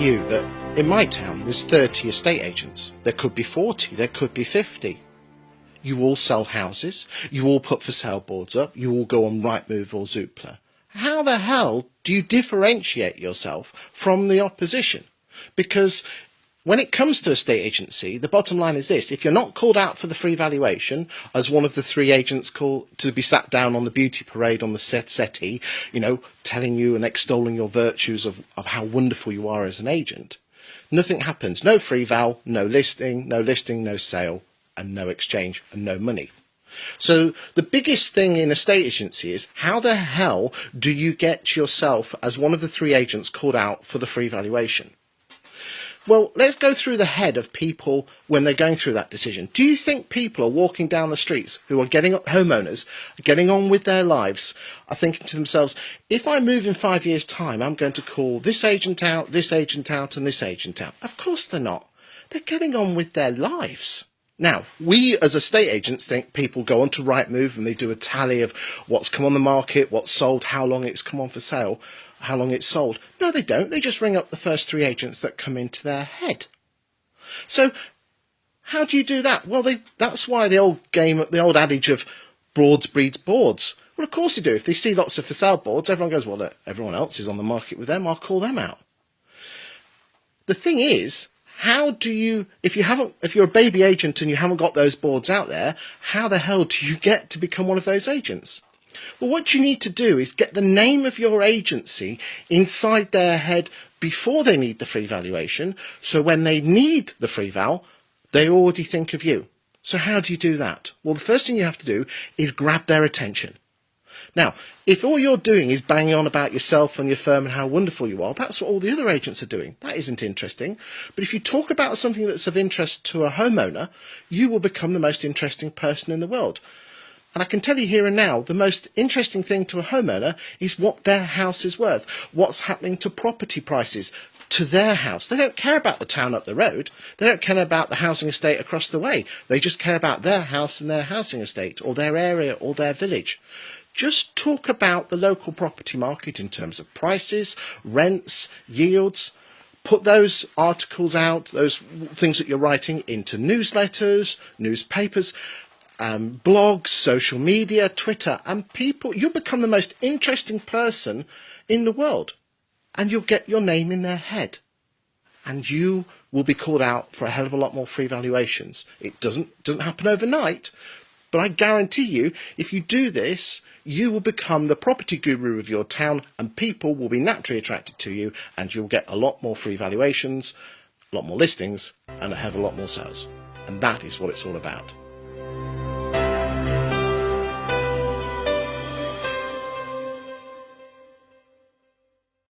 you that in my town there's 30 estate agents. There could be 40, there could be 50. You all sell houses, you all put for sale boards up, you all go on Rightmove or Zoopla. How the hell do you differentiate yourself from the opposition? Because when it comes to a estate agency, the bottom line is this: if you're not called out for the free valuation as one of the 3 agents called to be sat down on the beauty parade on the settee, telling you and extolling your virtues of how wonderful you are as an agent, nothing happens. No free val, no listing, no sale, and no exchange, and no money. So the biggest thing in a estate agency is, how the hell do you get yourself as one of the 3 agents called out for the free valuation? Well, let's go through the head of people when they're going through that decision. Do you think people are walking down the streets who are homeowners, getting on with their lives, are thinking to themselves, if I move in 5 years' time, I'm going to call this agent out, and this agent out? Of course they're not. They're getting on with their lives. Now, we as estate agents think people go onto Rightmove and they do a tally of what's come on the market, what's sold, how long it's come on for sale, how long it's sold. No, they don't. They just ring up the first 3 agents that come into their head. So how do you do that? Well, that's why the old adage of broads breeds boards. Well, of course they do. If they see lots of for sale boards, everyone goes, well, look, everyone else is on the market with them, I'll call them out. The thing is, how do you, if you're a baby agent and you haven't got those boards out there, how the hell do you get to become one of those agents? Well, what you need to do is get the name of your agency inside their head before they need the free valuation, so when they need the free val, they already think of you. So how do you do that? Well, the first thing you have to do is grab their attention. Now, if all you're doing is banging on about yourself and your firm and how wonderful you are, that's what all the other agents are doing. That isn't interesting. But if you talk about something that's of interest to a homeowner, you will become the most interesting person in the world. And I can tell you here and now, the most interesting thing to a homeowner is what their house is worth, what's happening to property prices to their house. They don't care about the town up the road. They don't care about the housing estate across the way. They just care about their house and their housing estate, or their area or their village. Just talk about the local property market in terms of prices, rents, yields. Put those articles out, those things that you're writing, into newsletters, newspapers, blogs, social media, Twitter, and you'll become the most interesting person in the world, and you'll get your name in their head, and you will be called out for a hell of a lot more free valuations. It doesn't happen overnight, but I guarantee you, if you do this, you will become the property guru of your town, and people will be naturally attracted to you, and you'll get a lot more free valuations, a lot more listings, and a hell of a lot more sales. And that is what it's all about.